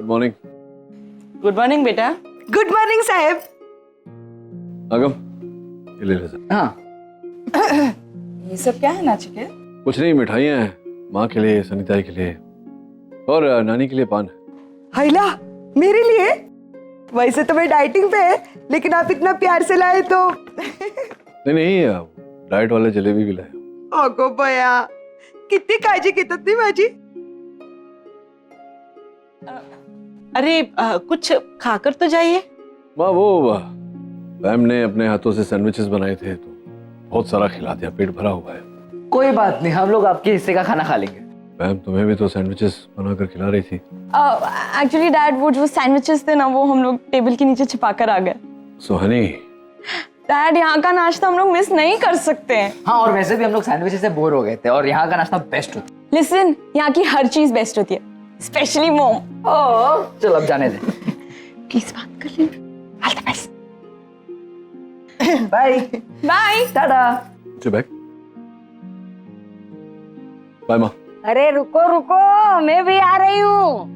Good morning. Good morning बेटा। Good morning साहब। आगम, ये ले सर। हाँ। ये सब क्या है नाचिके? कुछ नहीं, मिठाइयाँ हैं माँ के लिए, सनिताई के लिए और नानी के लिए पान। हाइला, मेरे लिए? वैसे तो मैं डाइटिंग पे है, लेकिन आप इतना प्यार से लाए तो नहीं, डाइट वाले जलेबी भी लाए। ओगो बया, कितनी काळजी घेतात तुम्ही माझी। अरे कुछ खाकर तो जाइए। माँ वो मैम ने अपने हाथों से सैंडविचेस बनाए थे तो बहुत सारा खिला दिया, पेट भरा हुआ है। कोई बात नहीं, हम लोग आपके हिस्से का खाना खा लेंगे। मैम तुम्हें भी तो सैंडविचेस बनाकर खिला रही थी। एक्चुअली डैड, वो जो सैंडविचेस थे ना, वो हम लोग टेबल के नीचे छिपा कर आ गए। सुहानी, डैड, यहाँ का नाश्ता हम लोग मिस नहीं कर सकते हैं। हाँ, और वैसे भी हम लोग सैंडविच से बोर हो गए थे और यहाँ का नाश्ता बेस्ट होता है। लिसन, यहाँ की हर चीज बेस्ट होती है, स्पेशली मोम। ओह, चल अब जाने दे। प्लीज बात कर ले। All the best. Bye bye. Tata. Back. Bye माँ। अरे रुको रुको, मैं भी आ रही हूँ।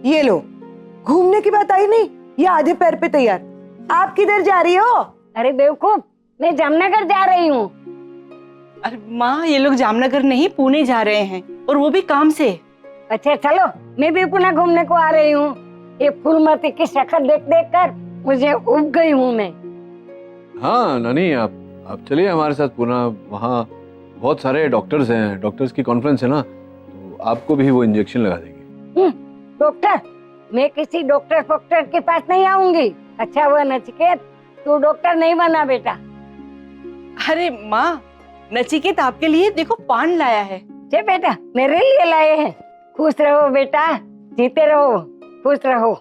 ये लो, घूमने की बात आई नहीं, ये आधे पैर पे तैयार। आप किधर जा रही हो? अरे बेवकूफ, मैं जामनगर जा रही हूँ। अरे माँ, ये लोग जामनगर नहीं, पुणे जा रहे हैं, और वो भी काम से। अच्छा चलो, मैं भी पुणे घूमने को आ रही हूँ। ये फूलमती की शक्ल देख देख कर मुझे उब गई हूँ मैं। हाँ नानी, आप चलिए हमारे साथ पुणे। वहाँ बहुत सारे डॉक्टर्स हैं, डॉक्टर्स की कॉन्फ्रेंस है ना, तो आपको भी वो इंजेक्शन लगा देंगे। डॉक्टर? मैं किसी डॉक्टर फोक्टर के पास नहीं आऊंगी। अच्छा हुआ नचिकेत, तू डॉक्टर नहीं बना बेटा। अरे माँ, नचिकेत आपके लिए देखो पान लाया है। जे बेटा, मेरे लिए लाए हैं। खुश रहो बेटा, जीते रहो, खुश रहो।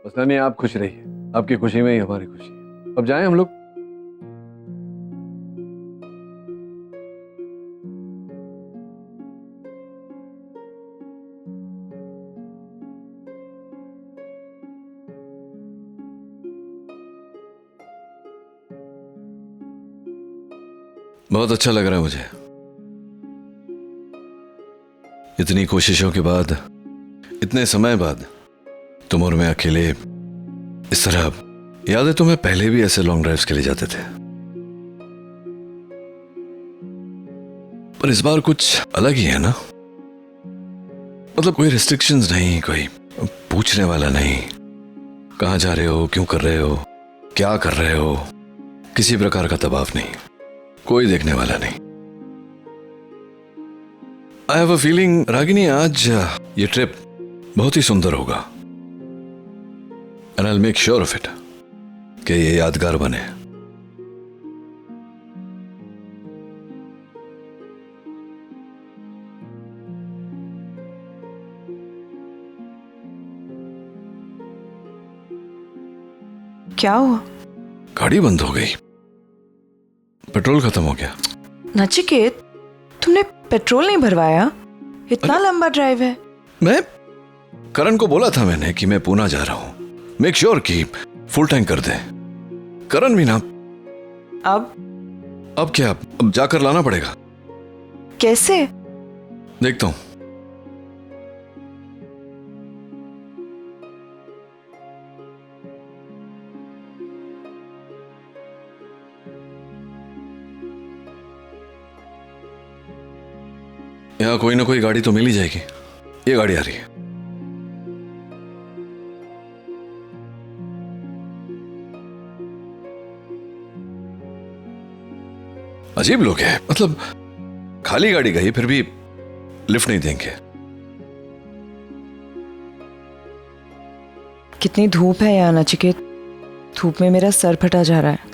बस नानी आप खुश रहिए, आपकी खुशी में ही हमारी खुशी है। अब जाएं हम लोग। बहुत अच्छा लग रहा है मुझे। इतनी कोशिशों के बाद, इतने समय बाद तुम और मैं अकेले इस तरह। याद है तुम्हें, पहले भी ऐसे लॉन्ग ड्राइव्स के लिए जाते थे, पर इस बार कुछ अलग ही है ना। मतलब कोई रिस्ट्रिक्शंस नहीं, कोई पूछने वाला नहीं, कहां जा रहे हो, क्यों कर रहे हो, क्या कर रहे हो, किसी प्रकार का दबाव नहीं, कोई देखने वाला नहीं। I have a feeling Ragini, आज ये ट्रिप बहुत ही सुंदर होगा। And I will make sure of it कि ये यादगार बने। क्या हुआ? गाड़ी बंद हो गई, पेट्रोल खत्म हो गया। नचिकेत, तुमने पेट्रोल नहीं भरवाया? इतना लंबा ड्राइव है। मैं करण को बोला था मैंने कि मैं पुणे जा रहा हूं, मेक श्योर कि फुल टैंक कर दे। करण भी ना। अब क्या, अब जाकर लाना पड़ेगा। कैसे? देखता हूं। यहाँ कोई ना कोई गाड़ी तो मिल ही जाएगी। ये गाड़ी आ रही है। अजीब लोग हैं, मतलब खाली गाड़ी गई फिर भी लिफ्ट नहीं देंगे। कितनी धूप है यहाँ नचिकेत, धूप में मेरा सर फटा जा रहा है।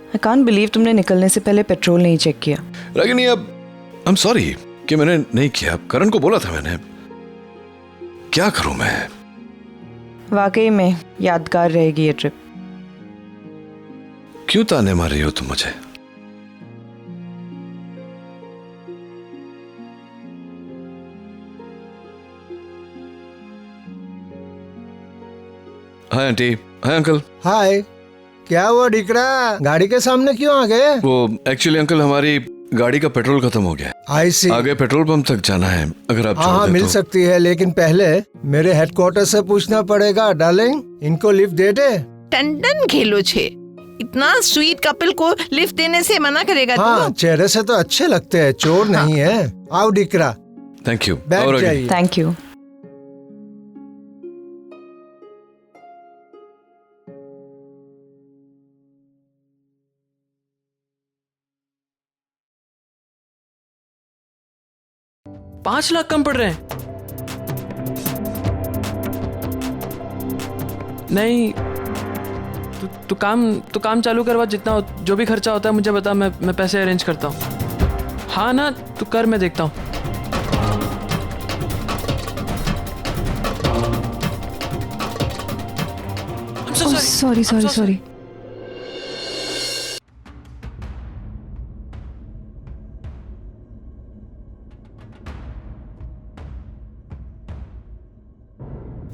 आई कांट बिलीव तुमने निकलने से पहले पेट्रोल नहीं चेक किया। रागिनी, अब आई एम सॉरी कि मैंने नहीं किया। करण को बोला था मैंने, क्या करूं मैं। वाकई में यादगार रहेगी ये ट्रिप। क्यों ताने मार रही हो तुम मुझे? Hi aunty, hi uncle. हाय, क्या हुआ डिकरा, गाड़ी के सामने क्यों आ गए? वो एक्चुअली अंकल, हमारी गाड़ी का पेट्रोल खत्म हो गया है। आई सी। आगे पेट्रोल पंप तक जाना है, अगर आप हाँ छोड़ हाँ दे मिल तो। सकती है, लेकिन पहले मेरे हेडक्वार्टर से पूछना पड़ेगा। डार्लिंग, इनको लिफ्ट दे दे। टंडन खेलो छे, इतना स्वीट कपल को लिफ्ट देने से मना करेगा हाँ, तू? चेहरे से तो अच्छे लगते हैं, चोर नहीं है। आओ डिकरा, थैंक यू। बैठ और आगे। जाइए। Thank you. $5 लाख कम पड़ रहे हैं। नहीं, तू काम चालू करवा, जितना जो भी खर्चा होता है मुझे बता, मैं पैसे अरेंज करता हूँ। हाँ ना, तू कर, मैं देखता हूँ। सॉरी।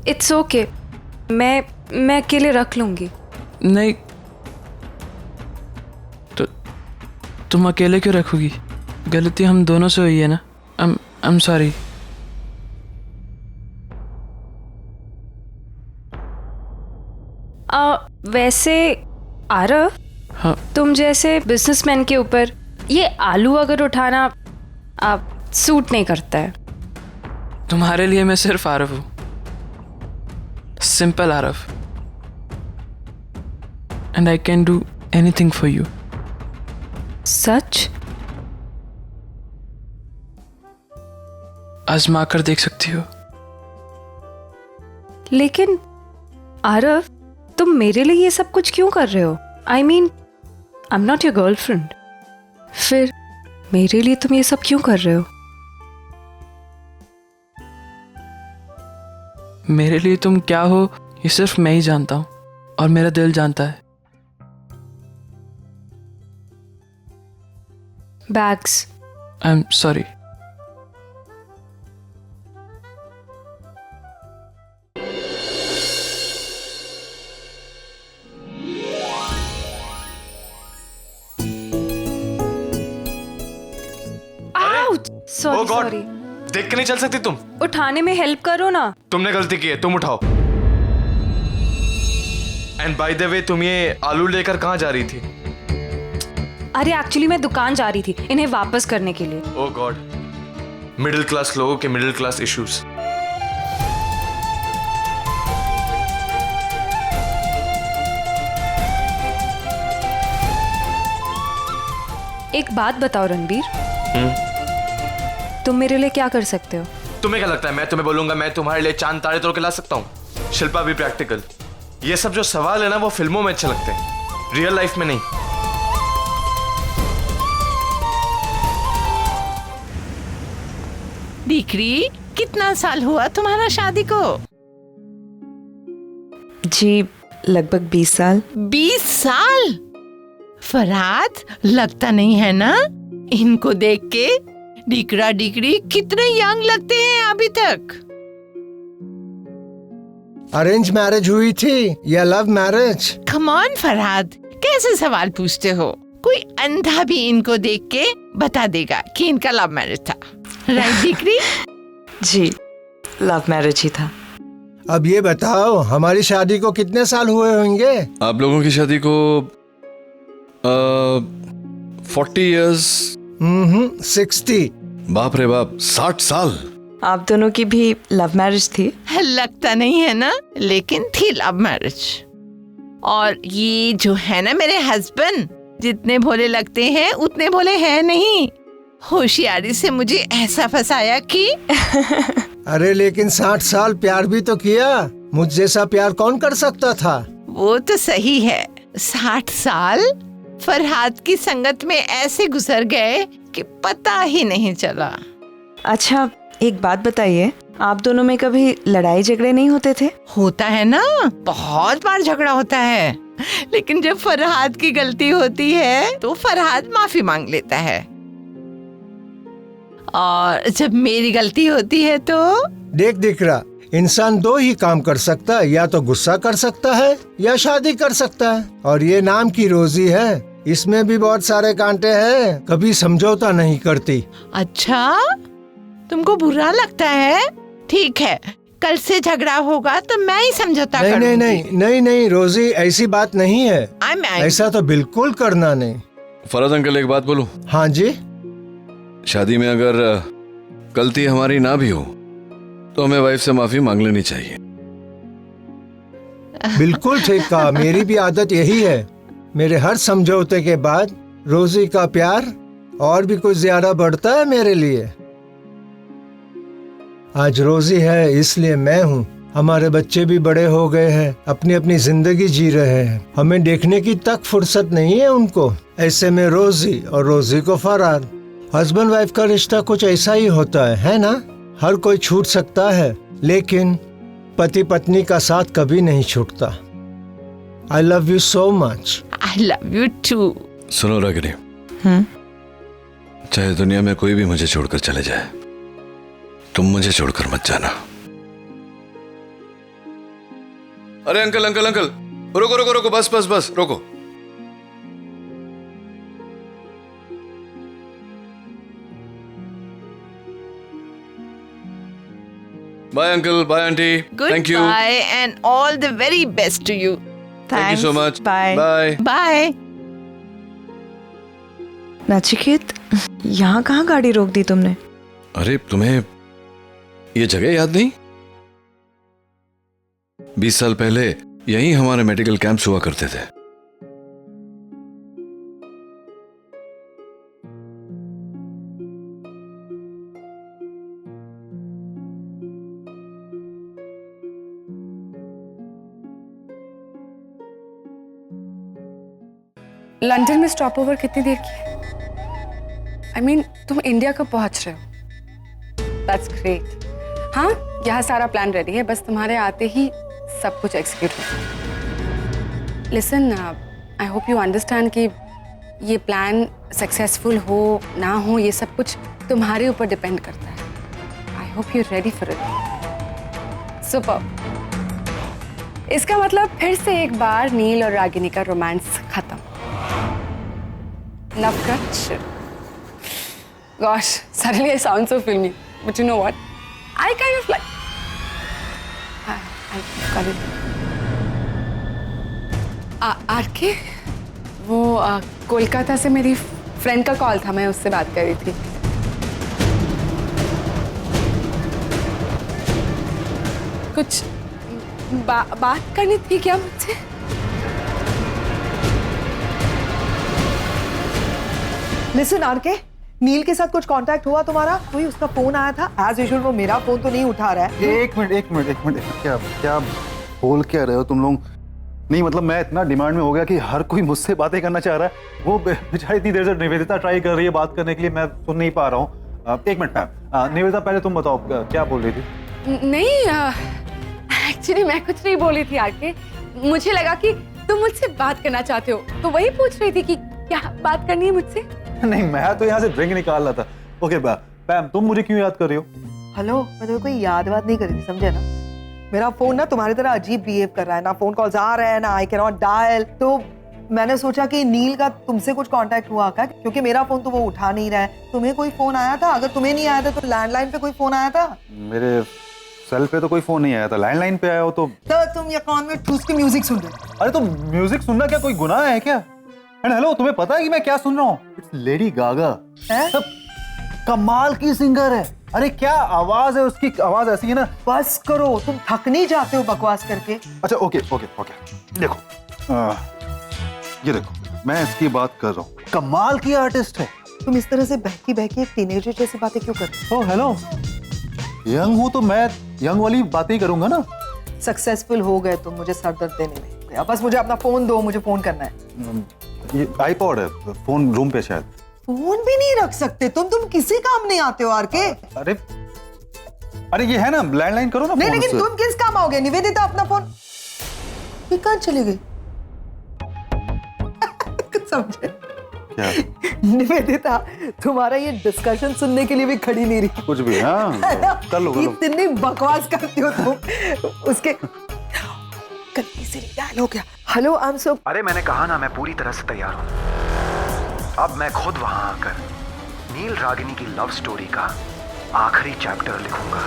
इट्स ओके, मैं अकेले रख लूंगी। नहीं, तो तुम अकेले क्यों रखोगी? गलती हम दोनों से हुई है ना। I am sorry. वैसे आरव, हाँ, तुम जैसे बिजनेसमैन के ऊपर ये आलू अगर उठाना सूट नहीं करता है। तुम्हारे लिए मैं सिर्फ आरव हूँ, simple Aarav, and I can do anything for you. सच? आजमा कर देख सकती हो। लेकिन आरव, तुम मेरे लिए ये सब कुछ क्यों कर रहे हो? I mean, I am not your girlfriend. फिर मेरे लिए तुम ये सब क्यों कर रहे हो? मेरे लिए तुम क्या हो ये सिर्फ मैं ही जानता हूँ, और मेरा दिल जानता है। Bags. I am sorry. Sorry sorry. देख के नहीं चल सकती तुम? उठाने में हेल्प करो ना। तुमने गलती की है, तुम उठाओ। एंड बाय द वे, तुम ये आलू लेकर कहाँ जा रही थी? अरे एक्चुअली मैं दुकान जा रही थी इन्हें वापस करने के लिए। ओह गॉड, मिडिल क्लास लोगों के मिडिल क्लास इश्यूज। एक बात बताओ रणबीर, तुम मेरे लिए क्या कर सकते हो? तुम्हें क्या लगता है मैं तुम्हें बोलूंगा मैं तुम्हारे लिए चांद तारे तोड़ के ला सकता हूँ? शिल्पा भी प्रैक्टिकल। ये सब जो सवाल है ना, वो फिल्मों में अच्छे लगते हैं, रियल लाइफ में नहीं। दीकरी, कितना साल हुआ तुम्हारा शादी को? जी लगभग 20 साल। 20 साल? फरहाद, लगता नहीं है ना इनको देख के? डिकरा डिकरी कितने यंग लगते हैं अभी तक। अरेंज मैरिज हुई थी या love marriage? Come on Farhad, कैसे सवाल पूछते हो? कोई अंधा भी इनको देख के बता देगा कि इनका लव मैरिज था। Right decree? जी लव मैरिज ही था। अब ये बताओ, हमारी शादी को कितने साल हुए होंगे? आप लोगों की शादी को 40 इयर्स। 60। बाप रे बाप, 60 साल। आप दोनों की भी लव मैरिज थी? लगता नहीं है ना, लेकिन थी लव मैरिज। और ये जो है ना मेरे हस्बैंड, जितने भोले लगते हैं उतने भोले हैं नहीं। होशियारी से मुझे ऐसा फंसाया कि अरे लेकिन 60 साल प्यार भी तो किया। मुझ जैसा प्यार कौन कर सकता था? वो तो सही है, 60 साल फरहाद की संगत में ऐसे गुजर गए कि पता ही नहीं चला। अच्छा एक बात बताइए, आप दोनों में कभी लड़ाई झगड़े नहीं होते थे? होता है ना, बहुत बार झगड़ा होता है, लेकिन जब फरहाद की गलती होती है तो फरहाद माफी मांग लेता है, और जब मेरी गलती होती है तो देख दिकरा, इंसान 2 ही काम कर सकता है, या तो गुस्सा कर सकता है या शादी कर सकता है। और ये नाम की रोजी है, इसमें भी बहुत सारे कांटे हैं, कभी समझौता नहीं करती। अच्छा, तुमको बुरा लगता है? ठीक है, कल से झगड़ा होगा तो मैं ही समझौता नहीं करूंगी। नहीं नहीं नहीं नहीं रोजी, ऐसी बात नहीं है। ऐसा तो बिल्कुल करना नहीं। फरहद अंकल एक बात बोलूं? हाँ जी। शादी में अगर गलती हमारी ना भी हो तो हमें वाइफ से माफी मांग लेनी चाहिए। बिल्कुल ठीक कहा, मेरी भी आदत यही है। मेरे हर समझौते के बाद रोजी का प्यार और भी कुछ ज्यादा बढ़ता है मेरे लिए। आज रोजी है इसलिए मैं हूँ। हमारे बच्चे भी बड़े हो गए हैं, अपनी अपनी जिंदगी जी रहे हैं, हमें देखने की तक फुर्सत नहीं है उनको। ऐसे में रोजी और रोजी को फरहाद। हस्बैंड वाइफ का रिश्ता कुछ ऐसा ही होता है ना? हर कोई छूट सकता है, लेकिन पति पत्नी का साथ कभी नहीं छूटता। I love you so much. I love you too. सुनो रागिनी, चाहे दुनिया में कोई भी मुझे छोड़कर चले जाए, तुम मुझे छोड़कर मत जाना। अरे अंकल अंकल अंकल, रुको रुको रुको, बस बस बस रुको। Bye uncle, bye aunty, thank you. Goodbye and all the very best to you. Thank you so much. Bye bye Bye. Nachiket, यहाँ कहाँ गाड़ी रोक दी तुमने? अरे तुम्हें ये जगह याद नहीं? 20 साल पहले यहीं हमारे मेडिकल कैंप्स हुआ करते थे। लंदन में स्टॉप ओवर कितनी देर की है? I mean, तुम इंडिया कब पहुंच रहे हो? That's great. हाँ, यहाँ सारा प्लान रेडी है, बस तुम्हारे आते ही सब कुछ एग्जीक्यूट हो। Listen, I hope you understand कि ये प्लान सक्सेसफुल हो ना हो, ये सब कुछ तुम्हारे ऊपर डिपेंड करता है। I hope you're ready for it. Super. इसका मतलब फिर से एक बार नील और रागिनी का रोमांस खत्म। Love crutch. Gosh, suddenly I sound so filmy. But you know what? I kind of like. I'll call it. RK, वो कोलकाता से मेरी फ्रेंड का कॉल था, मैं उससे बात कर रही थी। कुछ बात करनी थी क्या मुझसे? लिसन आरके, नील के साथ कुछ कांटेक्ट हुआ तुम्हारा? कोई उसका फोन आया था? एज यूजुअल वो मेरा फोन तो नहीं उठा रहा है। एक मिनट, क्या क्या बोल क्या रहे हो तुम लोग? नहीं मतलब मैं इतना डिमांड में हो गया कि हर कोई मुझसे बातें करना चाह रहा है। वो बेचारी इतनी देर से निवेदिता ट्राई कर रही है बात करने के लिए, मैं सुन नहीं पा रहा हूँ। एक मिनट मैम, निवेदिता पहले तुम बताओ क्या बोल रही थी? नहीं, एक्चुअली मैं कुछ नहीं बोली थी आरके। मुझे लगा कि तुम मुझसे बात करना चाहते हो, तो वही पूछ रही थी कि क्या बात करनी है मुझसे। नहीं, मैं तो यहाँ से ड्रिंक निकाल रहा था। ओके पैम, तुम मुझे क्यों याद कर रही हो? हेलो, मैं तुम्हें कोई याद बात नहीं कर रही थी, समझे ना? मेरा फोन ना तुम्हारी तरह अजीब बिहेव कर रहा है, ना फोन कॉल्स आ रहे हैं, ना आई कैन नॉट डायल। तो मैंने सोचा कि नील का तुमसे कुछ कांटेक्ट हुआ क्या, क्योंकि मेरा फोन तो वो उठा नहीं रहा है। तुम्हें कोई फोन आया था? अगर तुम्हें नहीं आया था तो लैंडलाइन पे कोई फोन आया था? मेरे सेल पे तो कोई फोन नहीं आया था, लैंडलाइन पे आया हो तो तुम ये कान में ठूस के म्यूजिक सुन रहे हो। अरे तो म्यूजिक सुनना क्या कोई गुनाह है क्या? एंड हेलो, तुम्हें पता है कि मैं क्या सुन रहा हूँ? It's Lady Gaga. कमाल की सिंगर है। अरे क्या आवाज है उसकी, आवाज ऐसी है ना। बस करो, तुम थक नहीं जाते हो बकवास करके? अच्छा ओके, देखो ये देखो, मैं इसकी बात कर रहा हूँ, कमाल की आर्टिस्ट है। तुम इस तरह से बहकी बहकी एक टीनेजर जैसी बातें क्यों कर रहे हो? हेलो, यंग हूँ तो मैं यंग वाली बातें ही करूंगा ना। सक्सेसफुल हो गए तुम मुझे सर दर्द देने में। बस मुझे अपना फोन दो, मुझे फोन करना है। ये आईपॉड है, फोन रूम पे शायद। फोन भी नहीं रख सकते तुम किसी काम नहीं आते हो आरके। अरे ये है ना, लैंडलाइन करो ना। नहीं, लेकिन तुम किस काम आओगे? निवेदिता अपना फोन ये कहाँ चली गई? समझे क्या? निवेदिता तुम्हारा ये डिस्कशन सुनने के लिए भी खड़ी नहीं रही। कुछ भी, हाँ कर लो। इतनी बकवास करती हो तुम। उसके गलती से डायल हो गया। Hello, I am so. अरे मैंने कहा ना, मैं पूरी तरह से तैयार हूँ। अब मैं खुद वहां आकर नील रागिनी की लव स्टोरी का आखिरी चैप्टर लिखूंगा।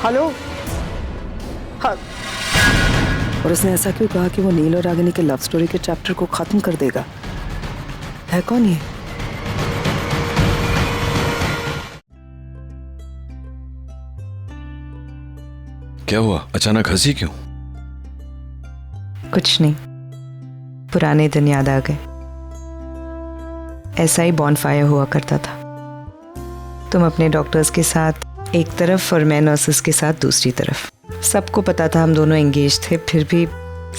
हेलो। हाँ। और उसने ऐसा क्यों कहा कि वो नील और रागिनी के लव स्टोरी के चैप्टर को खत्म कर देगा? है कौन ये? क्या हुआ, अचानक हंसी क्यों? कुछ नहीं, पुराने दिन याद आ गए। ऐसा ही बॉनफायर हुआ करता था। तुम अपने डॉक्टर्स के साथ एक तरफ और मैं नर्सेस के साथ दूसरी तरफ। सबको पता था हम दोनों एंगेज थे, फिर भी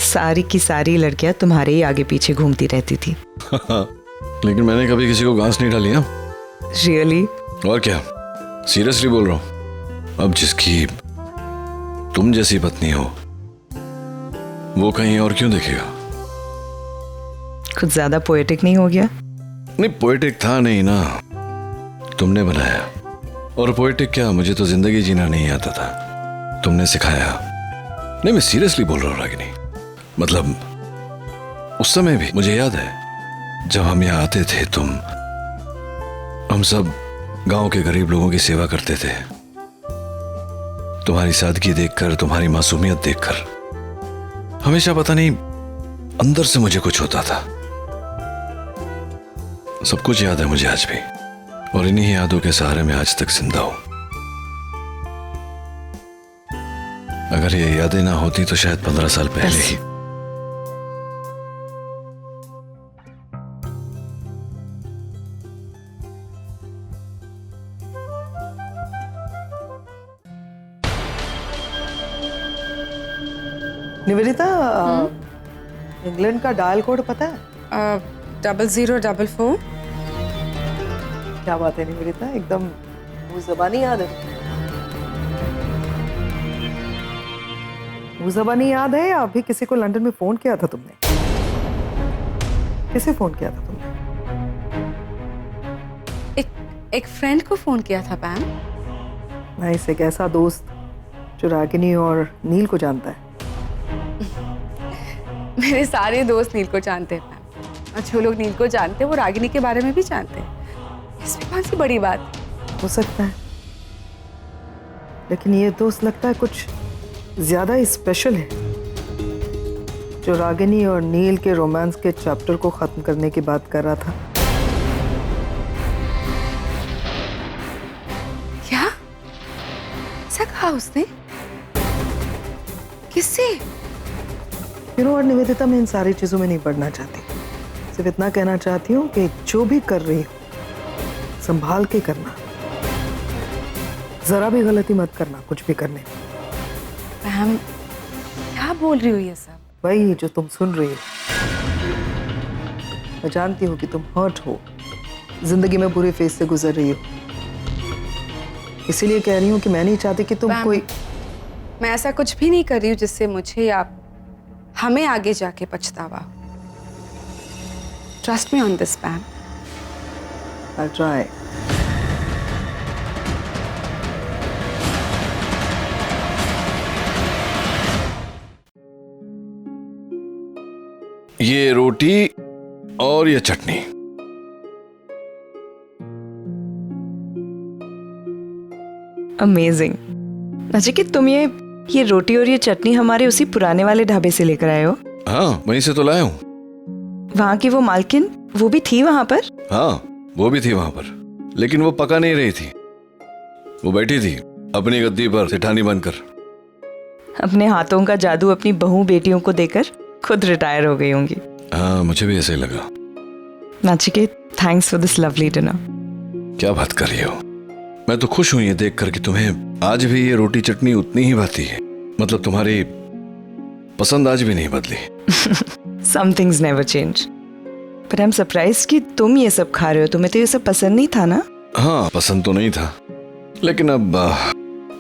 सारी की सारी लड़कियां तुम्हारे ही आगे पीछे घूमती रहती थी। लेकिन मैंने कभी किसी को घास नहीं डाली। हाँ रियली? और क्या, सीरियसली बोल रहा हूँ। अब जिसकी तुम जैसी पत्नी हो वो कहीं और क्यों देखेगा? कुछ ज्यादा पोएटिक नहीं हो गया? नहीं, पोएटिक था नहीं ना, तुमने बनाया। और पोएटिक क्या, मुझे तो जिंदगी जीना नहीं आता था, तुमने सिखाया। नहीं, मैं सीरियसली बोल रहा हूँ रागिनी। मतलब उस समय भी मुझे याद है जब हम यहाँ आते थे, हम सब गांव के गरीब लोगों की सेवा करते थे। तुम्हारी सादगी देखकर, तुम्हारी मासूमियत देखकर हमेशा पता नहीं अंदर से मुझे कुछ होता था। सब कुछ याद है मुझे आज भी, और इन्हीं यादों के सहारे मैं आज तक जिंदा हूं। अगर ये यादें ना होती तो शायद 15 साल पहले ही। निवेदिता, इंग्लैंड का डायल कोड पता है? 0044। क्या बात है निवेदिता, एकदम वो ज़बानी याद है। वो ज़बानी याद है या अभी किसी को लंदन में फोन किया था तुमने? किसे फोन किया था तुमने? एक फ्रेंड को फोन किया था पैम। नाइस, एक ऐसा दोस्त जो रागिनी और नील को जानता है। मेरे सारे दोस्त नील को जानते हैं पैम, और जो लोग नील को जानते हैं वो रागिनी के बारे में भी जानते हैं। इसमें कौन सी बड़ी बात? हो सकता है, लेकिन ये दोस्त लगता है कुछ ज्यादा ही स्पेशल है, जो रागिनी और नील के रोमांस के चैप्टर को खत्म करने की बात कर रहा था। क्या ऐसा कहा उसने? किससे? और निवेदिता, मैं इन सारी चीजों में नहीं पढ़ना चाहती, सिर्फ इतना कहना चाहती हूँ कि जो भी कर रही हो संभाल के करना, जरा भी गलती मत करना कुछ भी करने में। मैम क्या बोल रही हो ये सब? वही जो तुम सुन रही हो। मैं जानती हूँ कि तुम हर्ट हो, जिंदगी में बुरे फेज से गुजर रही हो, इसीलिए कह रही हूँ कि मैं नहीं चाहती कि तुम कोई। मैं ऐसा कुछ भी नहीं कर रही हूँ जिससे मुझे या हमें आगे जाके पछतावा। Trust me on this पैम। I'll try. ये रोटी और ये चटनी। अमेजिंग। नचिकेत, तुम ये रोटी और ये चटनी हमारे उसी पुराने वाले ढाबे से लेकर आए हो? हाँ, वहीं से तो लाया हूँ। वहाँ की वो मालकिन, वो भी थी वहाँ पर? हाँ, वो भी थी वहाँ पर, लेकिन वो पका नहीं रही थी। वो बैठी थी अपनी गद्दी पर सेठानी बनकर। अपने हाथों का जादू अपनी बहू बेटियों को देकर खुद रिटायर हो गई होंगी। हाँ, मुझे भी ऐसे ही लगा। Nachiket, thanks for this lovely dinner. क्या बात कर रही हो? मैं तो खुश हूं ये देखकर कि तुम्हें आज भी ये रोटी चटनी उतनी ही भाती है। मतलब तुम्हारी पसंद आज भी नहीं बदली। Some things never change. But I'm surprised कि तुम ये सब खा रहे हो। तुम्हें तो ये सब पसंद नहीं था ना? हाँ, पसंद तो नहीं था, लेकिन अब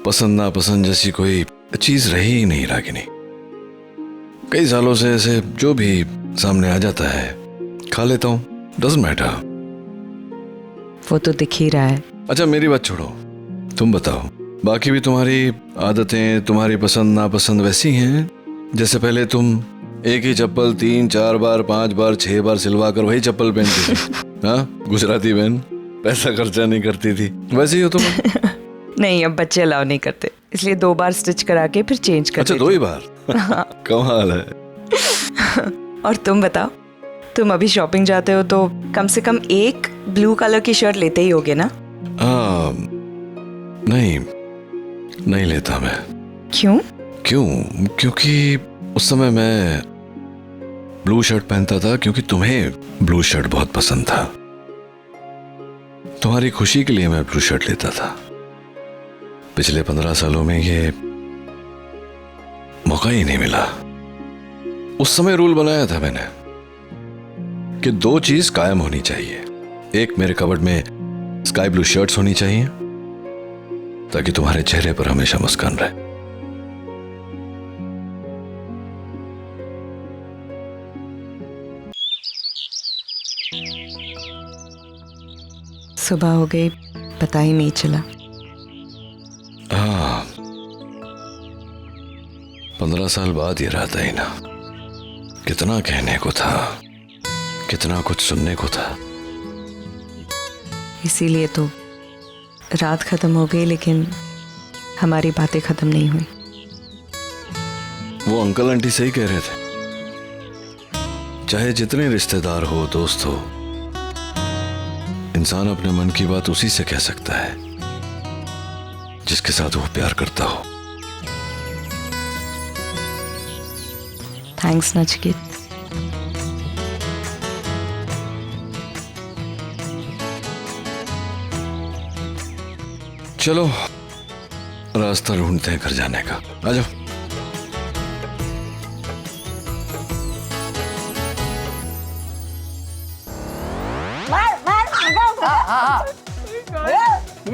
पसंद ना पसंद जैसी कोई चीज रही ही नहीं रागिनी। कई सालों से ऐसे जो भी सामने आ जाता है खा लेता हूँ, डजंट मैटर। वो तो दिख ही रहा है। अच्छा, मेरी बात छोड़ो, तुम बताओ, बाकी भी तुम्हारी आदतें, तुम्हारी पसंद नापसंद वैसी हैं जैसे पहले तुम एक ही चप्पल 3, 4 बार, 5 बार, 6 बार सिलवा कर वही चप्पल पहनती थी। हाँ, गुजराती बहन, पैसा खर्चा नहीं करती थी। वैसे ही हो तुम। नहीं, अब बच्चे अलाउ नहीं करते, इसलिए 2 बार स्टिच करा के फिर चेंज कर। अच्छा, 2 ही बार? कमाल है। और तुम बताओ, तुम अभी शॉपिंग जाते हो तो कम से कम एक ब्लू कलर की शर्ट लेते ही होगे ना? नहीं लेता मैं। क्यों? क्योंकि उस समय मैं ब्लू शर्ट पहनता था क्योंकि तुम्हें ब्लू शर्ट बहुत पसंद था। तुम्हारी खुशी के लिए मैं ब्लू शर्ट लेता था। पिछले 15 सालों में ये मौका ही नहीं मिला। उस समय रूल बनाया था मैंने कि 2 चीज कायम होनी चाहिए। एक, मेरे कबर्ड में स्काई ब्लू शर्ट्स होनी चाहिए ताकि तुम्हारे चेहरे पर हमेशा मुस्कान रहे। सुबह हो गई, पता ही नहीं चला। हाँ, 15 साल बाद ये रात आई ना। कितना कहने को था, कितना कुछ सुनने को था। इसीलिए तो रात खत्म हो गई लेकिन हमारी बातें खत्म नहीं हुई। वो अंकल आंटी सही कह रहे थे, चाहे जितने रिश्तेदार हो, दोस्त हो, इंसान अपने मन की बात उसी से कह सकता है जिसके साथ वो प्यार करता हो। थैंक्स नचिकेत। चलो, रास्ता ढूंढते हैं घर जाने का। आ जाओ।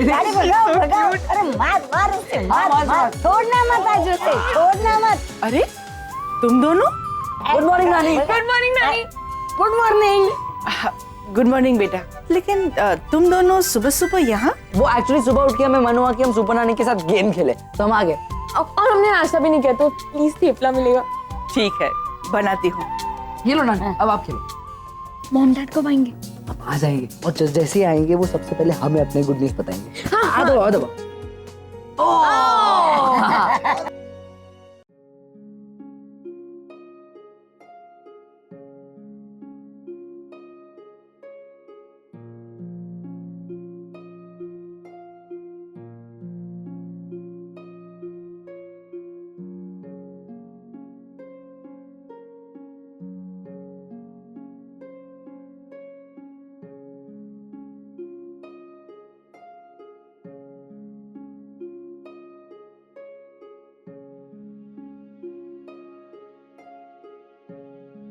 गाड़ी भगाओ भगाओ। अरे मार उसे, मार। छोड़ना मत आज उसे, छोड़ना मत। अरे तुम दोनों? गुड मॉर्निंग नानी। गुड मॉर्निंग नानी। Good morning. गुड मॉर्निंग बेटा। लेकिन तुम दोनों सुबह सुबह यहाँ? वो एक्चुअली सुबह उठ के हमें मन हुआ कि हम सुपर नानी के साथ गेम खेले तो हम आ गए। और हमने नाश्ता भी नहीं किया तो प्लीज थेपला मिलेगा। ठीक है, बनाती हूँ। ये लो नानी, अब आप खेलो। मॉम डैड कब आएंगे? अब आ जाएंगे और जैसे ही आएंगे वो सबसे पहले हमें अपने गुड न्यूज बताएंगे। हाँ, आ दो।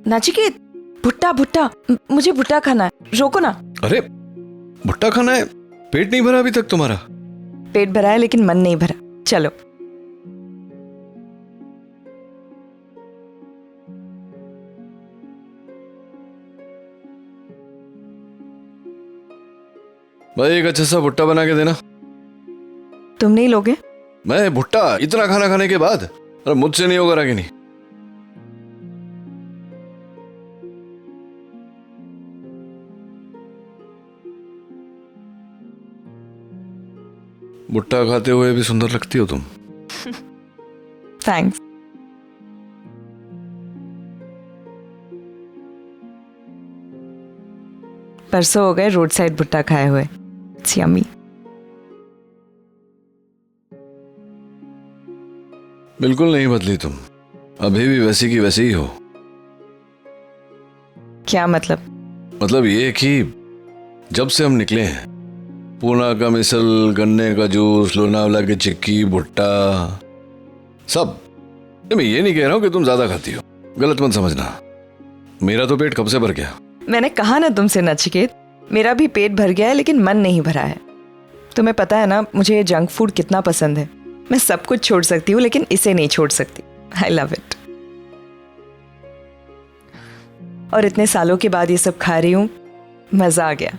नचिकेत, भुट्टा, मुझे भुट्टा खाना है, रोको ना। अरे भुट्टा खाना है? पेट नहीं भरा अभी तक तुम्हारा? पेट भरा है लेकिन मन नहीं भरा। चलो। भाई एक अच्छा सा भुट्टा बना के देना। तुम नहीं लोगे? मैं भुट्टा इतना खाना खाने के बाद? अरे मुझसे नहीं होगा रागिनी। भुट्टा खाते हुए भी सुंदर लगती हो तुम। थैंक्स। परसों हो गए रोड साइड भुट्टा खाए हुए। It's yummy. बिल्कुल नहीं बदली तुम, अभी भी वैसी की वैसी ही हो। क्या मतलब? मतलब ये कि जब से हम निकले हैं, पूना का मिसल, गन्ने का जूस, लोनावला की चिक्की, भुट्टा, सब। मैं ये नहीं कह रहा हूं कि तुम ज्यादा खाती हो, गलत मत समझना। मेरा तो पेट कब से भर गया। मैंने कहा ना तुमसे नचिकेत, मेरा भी पेट भर गया है लेकिन मन नहीं भरा है। तुम्हें पता है ना मुझे जंक फूड कितना पसंद है। मैं सब कुछ छोड़ सकती हूँ लेकिन इसे नहीं छोड़ सकती। I love it. और इतने सालों के बाद ये सब खा रही हूँ, मजा आ गया।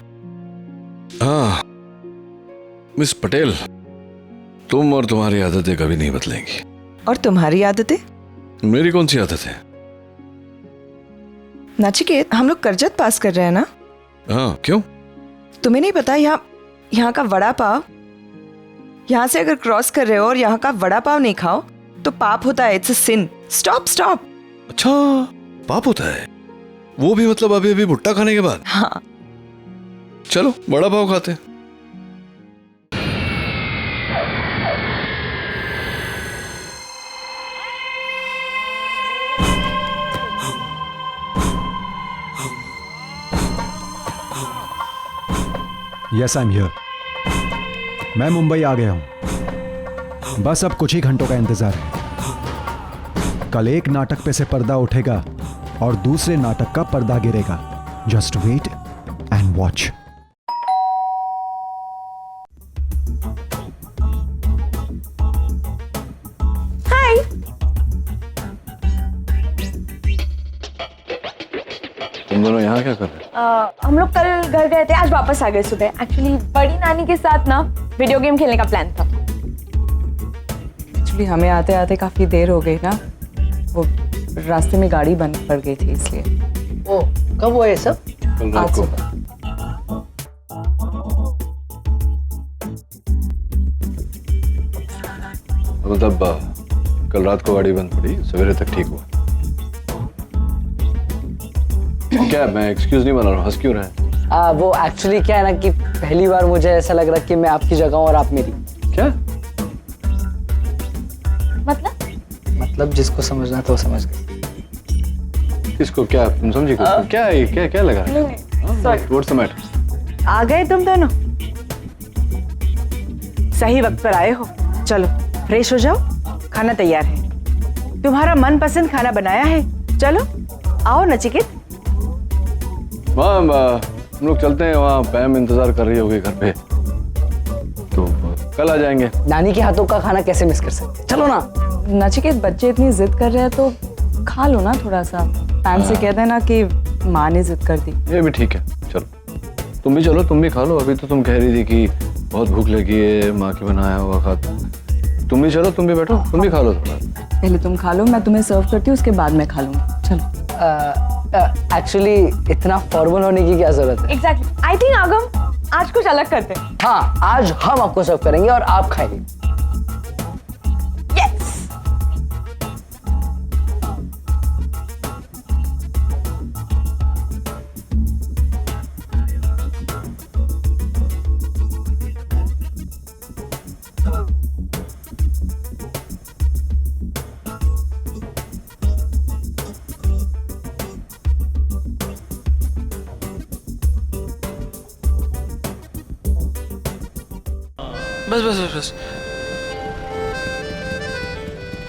हाँ मिस पटेल, तुम और तुम्हारी आदतें कभी नहीं बदलेंगी। और तुम्हारी आदतें? मेरी कौन सी आदत है? नाचिकेत, हम लोग करजत पास कर रहे हैं ना? हाँ, क्यों? तुम्हें नहीं पता यहाँ का वड़ा पाव, यहाँ से अगर क्रॉस कर रहे हो और यहाँ का वड़ा पाव नहीं खाओ तो पाप होता है। It's a sin. Stop stop. अच्छा, पाप होता है वो भी, मतलब अभी अभी भुट्टा खाने के बाद? हाँ। चलो वड़ा पाव खाते हैं। Yes I am here. मैं मुंबई आ गया हूं, बस अब कुछ ही घंटों का इंतजार है। कल एक नाटक पे से पर्दा उठेगा और दूसरे नाटक का पर्दा गिरेगा। Just wait and watch. Hi. तुम दोनों यहाँ क्या कर रहे हो? हम लोग कल घर गए थे, आज वापस आ गए सुबह। एक्चुअली बड़ी नानी के साथ ना वीडियो गेम खेलने का प्लान था। एक्चुअली हमें आते आते काफी देर हो गई ना, वो रास्ते में गाड़ी बंद पड़ गई थी इसलिए। ओ, कब हुआ ये सब? कल रात को। मतलब कल रात को गाड़ी बंद पड़ी, सवेरे तक ठीक हुआ। क्या मैं एक्सक्यूज नहीं बना रहा हूँ, हंस क्यों रहे हैं? वो एक्चुअली क्या है ना कि पहली बार मुझे ऐसा लग रहा कि मैं आपकी जगह हूँ और आप मेरी। क्या मतलब जिसको समझना था वो समझ गए। किसको? क्या तुम समझी? क्या है? क्या लगा? What's the matter? आ गए तुम दोनों, सही वक्त पर आए हो। चलो फ्रेश हो जाओ, खाना तैयार है। तुम्हारा मनपसंद खाना बनाया है। चलो आओ नचिकेत। हम लोग चलते हैं, वहाँ पैम इंतजार कर रही होगी घर पे, तो कल आ जाएंगे। नानी के हाथों का खाना कैसे मिस कर सकते? चलो ना। नचिकेत, बच्चे इतनी जिद कर रहे हैं तो खा लो ना थोड़ा सा। पैम से कह देना कि माँ ने जिद कर दी। ये भी ठीक है, चलो तुम भी चलो, तुम भी खा लो। अभी तो तुम कह रही थी कि बहुत भूख लगी है, माँ की बनाया हुआ खा। तुम भी चलो, तुम भी बैठो, तुम भी खा लो थोड़ा। पहले तुम खा लो, मैं तुम्हें सर्व करती हूँ, उसके बाद मैं खा लूंगी। चलो। एक्चुअली इतना फॉर्मल होने की क्या जरूरत है? एग्जैक्टली। आई थिंक आगम आज कुछ अलग करते हैं। हाँ, आज हम आपको सर्व करेंगे और आप खाएंगे। बस बस बस बस,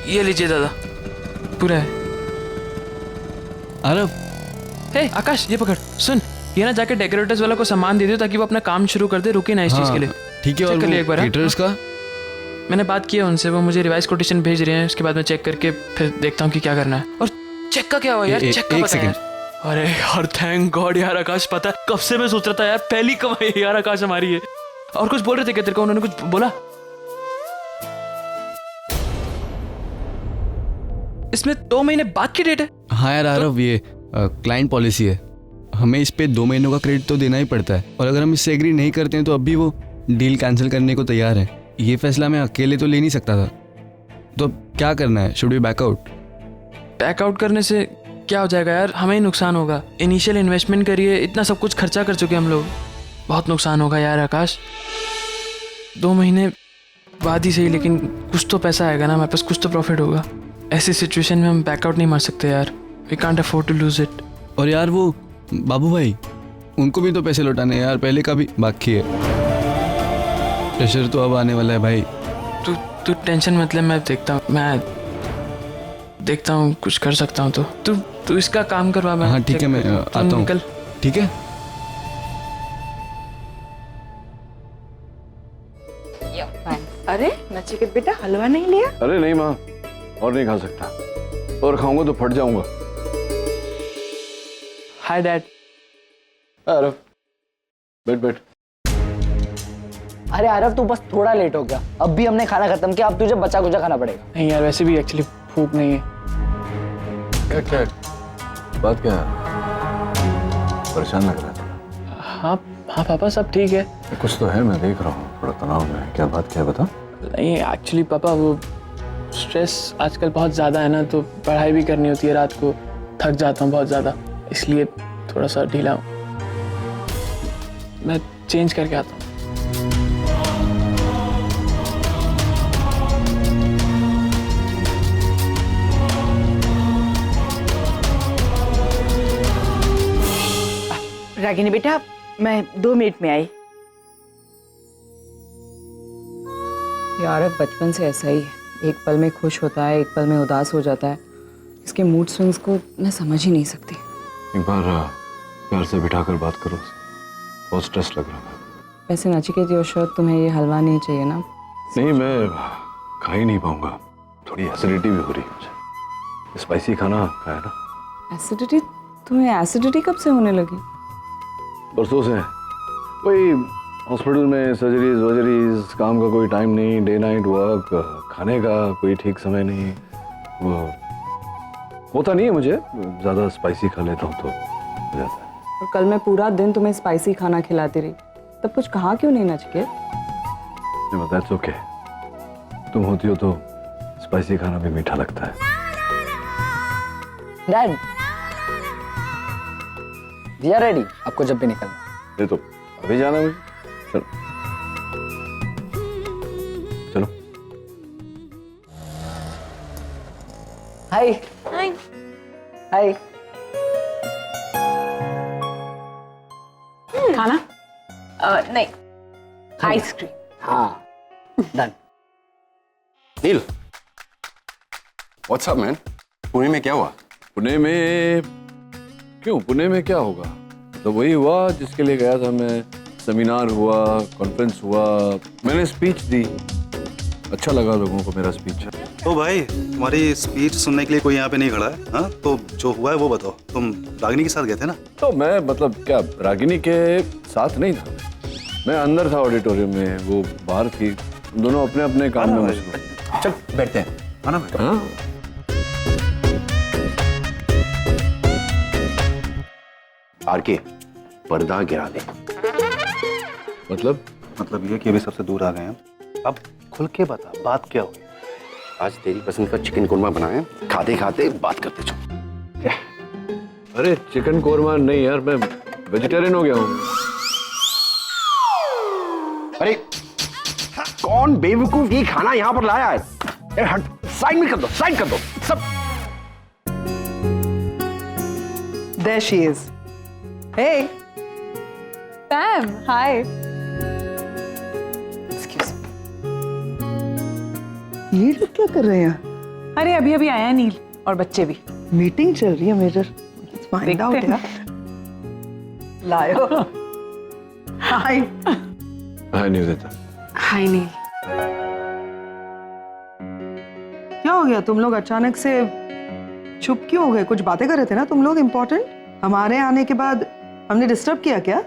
ये लीजिए दादा, पूरा है। आरव, हे आकाश, ये पकड़। सुन, ये ना जाके डेकोरेटर्स वाला को सामान दे दो ताकि वो अपना काम शुरू कर दे, रुके ना इस चीज के लिए। ठीक है। चेक कर लिया एक बार। केटरर्स का मैंने बात की है उनसे, वो मुझे रिवाइज कोटेशन भेज रहे हैं, उसके बाद मैं चेक करके फिर देखता हूँ कि क्या करना है। और चेक का क्या हुआ यार? चेक का एक बता सेकंड। यार। अरे यार थैंक गॉड यार आकाश, पता है कब से मैं सोच रहा था यार, पहली कमाई यार आकाश हमारी है। और कुछ बोल रहे थे क्या तेरे को? उन्होंने कुछ बोला? इसमें 2 महीने बाद की डेट है। हाँ यार आरव, ये क्लाइंट पॉलिसी है, हमें इस पे 2 महीनों का क्रेडिट तो देना ही पड़ता है, और अगर हम इससे एग्री नहीं करते हैं तो अब भी वो डील कैंसिल करने को तैयार है। ये फैसला मैं अकेले तो ले नहीं सकता था, तो अब क्या करना है? Should we backout? बैकआउट करने से क्या हो जाएगा यार, हमें ही नुकसान होगा। इनिशियल इन्वेस्टमेंट करिए, इतना सब कुछ खर्चा कर चुके हम लोग, बहुत नुकसान होगा यार आकाश। 2 महीने बाद ही सही, लेकिन कुछ तो पैसा आएगा ना हमारे पास, कुछ तो प्रॉफिट होगा। ऐसी सिचुएशन में हम बैकआउट नहीं मार सकते यार, we can't afford to lose it. और यार वो बाबू भाई, उनको भी तो पैसे लौटाने यार, पहले का भी बाकी है। प्रेशर तो अब आने वाला है भाई। तू टेंशन मत ले, मैं देखता हूँ कुछ कर सकता हूँ। तो तू इसका काम करवा। मैं हाँ ठीक है, मैं आता हूँ। ठीक है। अरे नचिकेत बेटा, हलवा नहीं लिया? अरे नहीं माँ, और नहीं खा सकता, और खाऊंगा तो फट जाऊंगा। Hi dad. आरव, बैठ। अरे आरव, तू बस थोड़ा लेट हो गया, अब भी हमने खाना खत्म किया, अब तुझे बचा कुचा खाना पड़ेगा। नहीं यार, वैसे भी एक्चुअली भूख नहीं है। क्या बात क्या है? परेशान लग रहा था। हाँ हाँ पापा, सब ठीक है। कुछ तो है, मैं देख रहा हूँ, थोड़ा तनाव में है। क्या बात क्या है, बता। नहीं एक्चुअली पापा, वो स्ट्रेस आजकल बहुत ज़्यादा है ना, तो पढ़ाई भी करनी होती है, रात को थक जाता हूँ बहुत ज़्यादा, इसलिए थोड़ा सा ढीला हूँ। मैं चेंज करके आता हूँ। रागिनी बेटा, मैं 2 मिनट में आई। यार बचपन से ऐसा ही है, एक पल में खुश होता है, एक पल में उदास हो जाता है। इसके मूड स्विंग्स को मैं समझ ही नहीं सकती। एक बार प्यार से बिठाकर बात करो, बहुत स्ट्रेस लग रहा है। वैसे नचिकेत योशोद, तुम्हें ये हलवा नहीं चाहिए ना? नहीं, मैं खा ही नहीं पाऊंगा, थोड़ी एसिडिटी भी हो रही है मुझे। स्पाइसी खाना खाया ना। एसिडिटी? तुम्हें एसिडिटी कब से होने लगी? परसों से। कोई हॉस्पिटल में सर्जरीज वर्जरीज, काम का कोई टाइम नहीं, डे नाइट वर्क, खाने का कोई ठीक समय नहीं, वो होता नहीं है मुझे, ज़्यादा स्पाइसी खा लेता हूँ तो हो जाता है। और कल मैं पूरा दिन तुम्हें स्पाइसी खाना खिलाती रही, तब कुछ कहा क्यों नहीं नचिकेत? दैट्स ओके, तुम होती हो तो स्पाइसी खाना भी मीठा लगता है। डैड, वी आर रेडी, आपको जब भी निकलना। ये तो अभी जाना है मुझे। चलो चलो। हाय हाय हाय। खाना? नहीं, आइसक्रीम। हाँ, डन। नील, व्हाट्स अप मैन? पुणे में क्या हुआ? पुणे में क्यों? पुणे में क्या होगा? तो वही हुआ जिसके लिए गया था मैं। सेमिनार हुआ, कॉन्फ्रेंस हुआ, मैंने स्पीच दी, अच्छा लगा लोगों को मेरा स्पीच। तो भाई, तुम्हारी स्पीच सुनने के लिए कोई यहाँ पे नहीं खड़ा है? हाँ, तो जो हुआ है वो बताओ। तुम रागिनी के साथ गए थे ना? तो मैं मतलब क्या रागिनी के साथ नहीं था, मैं अंदर था ऑडिटोरियम में, वो बाहर थी, दोनों अपने अपने काम में मशगूल। चल बैठते हैं। आना बेटा। हाँ? आरके, पर्दा गिरा दे। मतलब ये कि अभी सबसे दूर आ गए हैं। अब खुल के बता, बात क्या हुई? आज तेरी पसंद का चिकन कोरमा बनाया, खाते खाते बात करते चलो। अरे चिकन कोरमा नहीं यार, मैं वेजिटेरियन हो गया हूँ। अरे कौन बेवकूफ ये खाना यहाँ पर लाया है? हट, साइड में कर दो, साइड कर दो सब। There she is. Hey. Pam, hi. Excuse me. ये लोग क्या कर रहे हैं? अरे अभी अभी आया नील और बच्चे भी। मीटिंग चल रही है मेजर। फाइंड आउट यार। लायो। हाय। हाय निवेदिता। हाय नील। क्या हो गया? तुम लोग अचानक से चुप क्यों हो गए? कुछ बातें कर रहे थे ना तुम लोग इम्पोर्टेंट? हमारे आने के बाद हमने डिस्टर्ब किया क्या?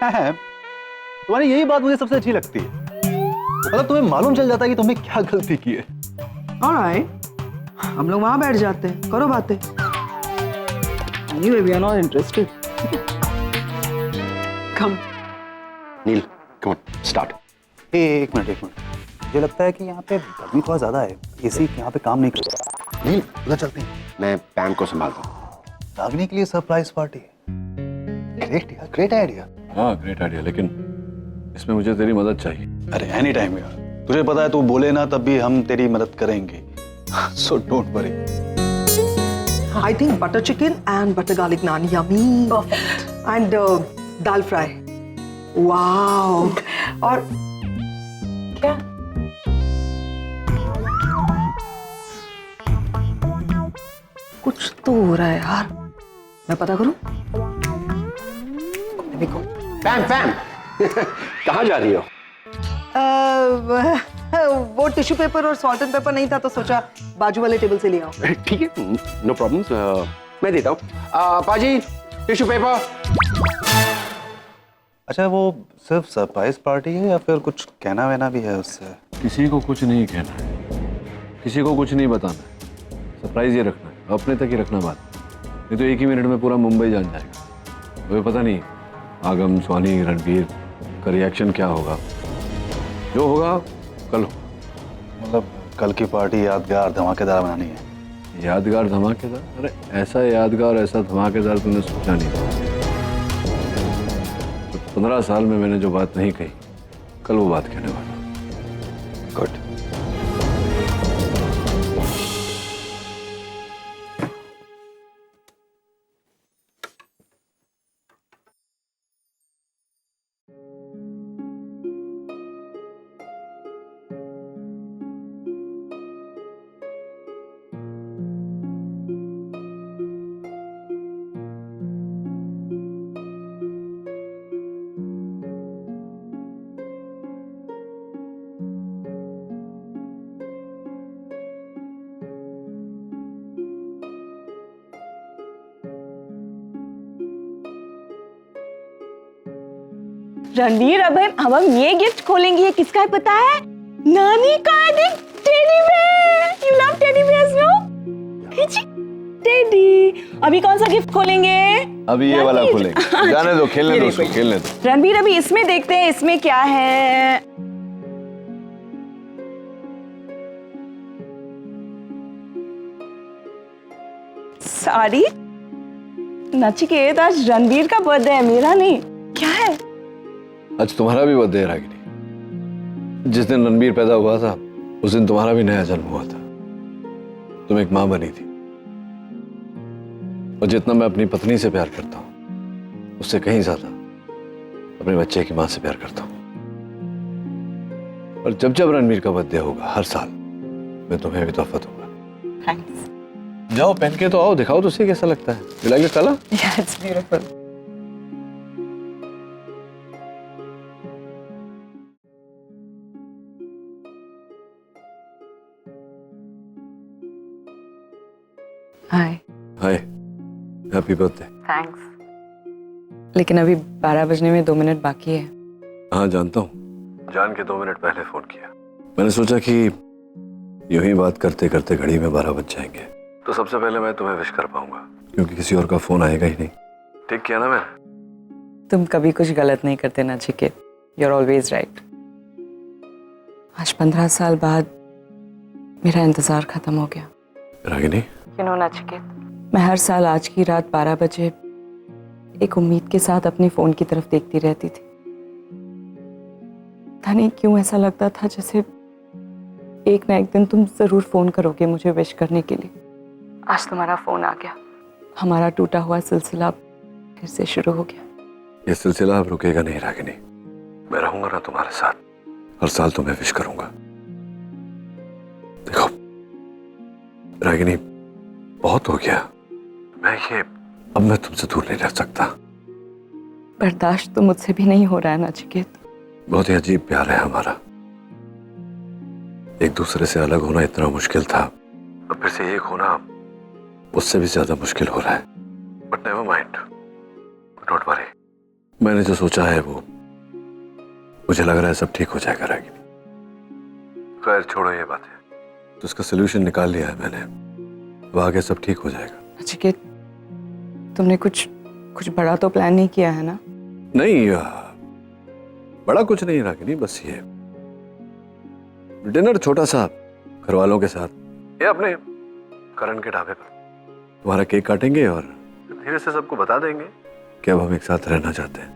तुम्हारी यही बात मुझे सबसे अच्छी लगती है, मतलब तुम्हें मालूम चल जाता है कि तुमने क्या गलती की है। ऑलराइट, हम लोग वहां बैठ जाते हैं, करो बातें। Anyway, we are not interested. Come. Neel, come on, start. एक मिनट। मुझे लगता है कि यहाँ पे गर्मी थोड़ा ज्यादा है, एसी यहाँ पे काम नहीं करता। नील, उधर चलते हैं। मैं पैम को संभालता हूँ। रागिनी के लिए सरप्राइज पार्टी। Great idea. हाँ ग्रेट आइडिया, लेकिन इसमें मुझे तेरी मदद चाहिए। अरे एनी टाइम यार, तुझे पता है तू बोले ना तब भी हम तेरी मदद करेंगे। So don't worry. I think butter chicken and butter garlic naan, yummy. Perfect. And dal fry. Wow. और क्या? कुछ तो हो रहा है यार, मैं पता करूं? देखो। पैम कहाँ जा रही हो? वो टिश्यू पेपर और सॉल्ट एंड पेपर नहीं था तो सोचा बाजू वाले टेबल से ले आओ। ठीक है, नो प्रॉब्लम्स, मैं देता हूँ। पाजी, टिश्यू पेपर। अच्छा, वो सिर्फ सरप्राइज पार्टी है या फिर कुछ कहना वहना भी है उससे? किसी को कुछ नहीं कहना है, किसी को कुछ नहीं बताना है, सरप्राइज ये रखना है, अपने तक ही रखना बात, नहीं तो एक ही मिनट में पूरा मुंबई जान जाएगा। हमें पता नहीं आगम, सोनी, रणबीर का रिएक्शन क्या होगा। जो होगा कल हो। मतलब कल की पार्टी यादगार धमाकेदार बनानी है। यादगार धमाकेदार? अरे ऐसा यादगार, ऐसा धमाकेदार तुमने सोचा नहीं था। 15 साल में मैंने जो बात नहीं कही, कल वो बात कहने वाला। गुड। रणवीर, अब हम ये गिफ्ट खोलेंगे, ये किसका है पता है? नानी का है। देख, teddy bear. You love teddy bears no? Teddy. अभी कौन सा गिफ्ट खोलेंगे? अभी ये वाला खोलेंगे। जाने दो, खेलने दो उसको, खेलने दो। रणवीर, अभी इसमें देखते हैं इसमें क्या है। साड़ी। नचिकेत, आज रणवीर का बर्थडे है, मेरा नहीं। क्या है? आज तुम्हारा भी बर्थडे है रागिनी। जिस दिन रणबीर पैदा हुआ था उस दिन तुम्हारा भी नया जन्म हुआ था। तुम एक मां बनी थी। और जितना मैं अपनी पत्नी से प्यार करता हूं उससे कहीं ज्यादा अपने बच्चे की मां से प्यार करता हूं। और जब जब रणबीर का बर्थडे होगा हर साल मैं तुम्हें भी तोहफा दूंगा। थैंक्स। जाओ पहन के तो आओ, दिखाओ तो सही कैसा लगता है। You like the color? Yeah, it's beautiful. Hi. Hi, happy birthday. Thanks. लेकिन अभी 12 बजने में 2 मिनट बाकी है। हाँ जानता हूँ, जान के 2 मिनट पहले फोन किया। मैंने सोचा कि यूं ही बात करते करते घड़ी में 12 बज जाएंगे तो सबसे पहले मैं तुम्हें विश कर पाऊंगा, क्योंकि किसी और का फोन आएगा ही नहीं। ठीक किया ना मैंने? तुम कभी कुछ गलत नहीं करते Nachiket. You are always right. आज 15 साल बाद मेरा इंतजार खत्म हो गया। रागिनी, You know, नचिकेत, मैं हर साल आज की रात 12 बजे एक उम्मीद के साथ अपने फोन की तरफ देखती रहती थी। पता नहीं क्यों ऐसा लगता था जैसे एक ना एक दिन तुम जरूर फोन करोगे मुझे विश करने के लिए। आज तुम्हारा फोन आ गया। हमारा टूटा हुआ सिलसिला फिर से शुरू हो गया। ये सिलसिला अब रुकेगा नहीं रागिनी। मैं रहूंगा ना तुम्हारे साथ, हर साल तुम्हें विश करूंगा। देखो रागिनी, बहुत हो गया। अब मैं तुमसे दूर नहीं रह सकता। बर्दाश्त तो मुझसे भी नहीं हो रहा है नचिकेत। बहुत ही अजीब प्यार है हमारा। एक दूसरे से अलग होना इतना मुश्किल था, अब फिर से एक होना उससे भी ज्यादा मुश्किल हो रहा है। But never mind, don't worry. मैंने जो सोचा है वो मुझे लग रहा है सब ठीक हो जाएगा रागिनी। खैर छोड़ो ये बातें, तो इसका सोल्यूशन निकाल लिया है मैंने। अब आगे सब ठीक हो जाएगा। नचिकेत, तुमने कुछ बड़ा तो प्लान नहीं किया है ना? नहीं, बड़ा कुछ नहीं रागिनी, बस ये डिनर छोटा सा घर वालों के साथ, ये अपने करण के ढाबे पर। तुम्हारा केक काटेंगे और धीरे से सबको बता देंगे कि अब हम एक साथ रहना चाहते हैं।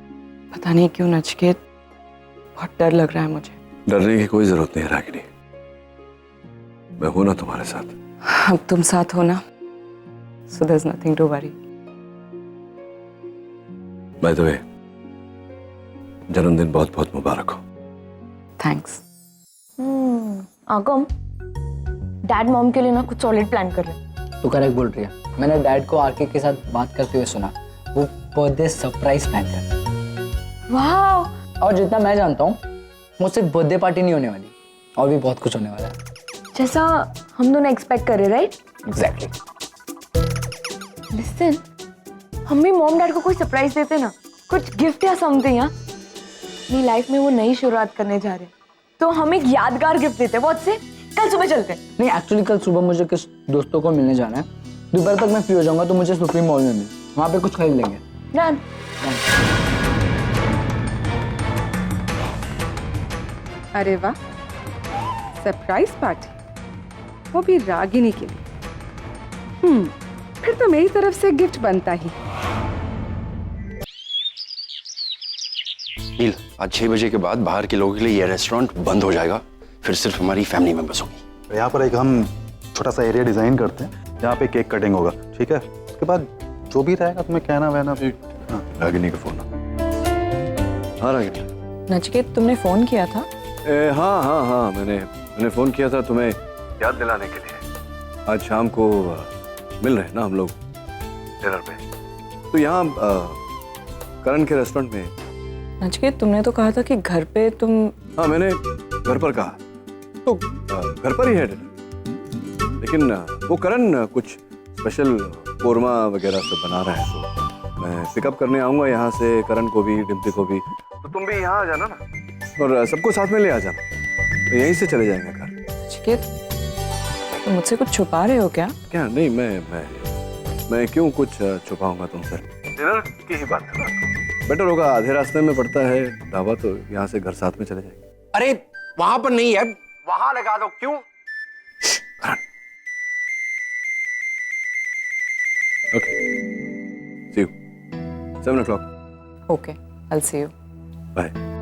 पता नहीं क्यों नचिकेत, बहुत डर लग रहा है मुझे। डरने की कोई जरूरत नहीं रागिनी, मैं हूं ना तुम्हारे साथ। अब तुम साथ हो ना, so there's nothing to worry. By the way, जन्मदिन बहुत बहुत मुबारक हो। थैंक्स। आगम, डैड मॉम के लिए ना कुछ सॉलिड प्लान कर रहे। तू करेक्ट बोल रही है। मैंने डैड को आरके के साथ बात करते हुए सुना, वो बर्थडे सरप्राइज प्लान कर। वाह! और जितना मैं जानता हूँ वो सिर्फ बर्थडे पार्टी नहीं होने वाली, और भी बहुत कुछ होने वाला है। जैसा हम दोनों एक्सपेक्ट कर रहे, राइट? एग्जैक्टली। लिसन, हम भी मॉम डैड को कोई सरप्राइज देते ना, कुछ गिफ्ट या समथिंग। यार अपनी लाइफ में वो नई शुरुआत करने जा रहे, तो हम एक यादगार गिफ्ट देते हैं। बहुत से कल सुबह चलते हैं। नहीं, एक्चुअली कल सुबह मुझे किस दोस्तों को मिलने जाना है। दोपहर तक मैं फ्री हो जाऊंगा तो मुझे सुप्रीम मॉल में मिल, वहाँ पे कुछ खरीद लेंगे। डन। अरे वाह, सरप्राइज पार्टी, वो भी रागिनी के लिए। फिर तो मेरी तरफ से गिफ्ट बनता ही। नील, आज 6 बजे के बाद बाहर के लोगों के लिए ये रेस्टोरेंट बंद हो जाएगा, फिर सिर्फ हमारी फैमिली मेंबर्स होगी। यहाँ पर एक हम छोटा सा एरिया डिजाइन करते हैं जहाँ पे केक कटिंग होगा, ठीक है? उसके बाद जो भी रहेगा तुम्हें कहना वहना। रागिनी का फोन। हाँ रागिनी। नचिकेत, तुमने फोन किया था? हाँ, मैंने फोन किया था तुम्हें याद दिलाने के लिए। आज शाम को मिल रहे हैं ना हम लोग डिनर पे, तो यहाँ करण के रेस्टोरेंट में। नचिकेत, तुमने तो कहा था कि घर पे तुम। हाँ, मैंने घर पर कहा, तो घर पर ही है डिनर, लेकिन वो करण कुछ स्पेशल कोरमा वगैरह सब बना रहा है, तो मैं पिकअप करने आऊँगा यहाँ से करण को भी, डिम्पी को भी। तो तुम भी यहाँ आ जाना ना, और सबको साथ में ले आ जाना, तो यहीं से चले जाएंगे घर। नचिकेत, तुम मुझसे कुछ छुपा रहे हो क्या? क्या? नहीं, मैं क्यों कुछ छुपाऊंगा तुमसे? डिनर की ही बात कर रहा हूँ। बेटर होगा, आधे रास्ते में पड़ता है ढाबा, तो यहाँ से घर साथ में चले जाएंगे। अरे वहां पर नहीं है, वहां लगा दो। क्यों? Okay, see you 7 o'clock. Okay, I'll see you. Bye.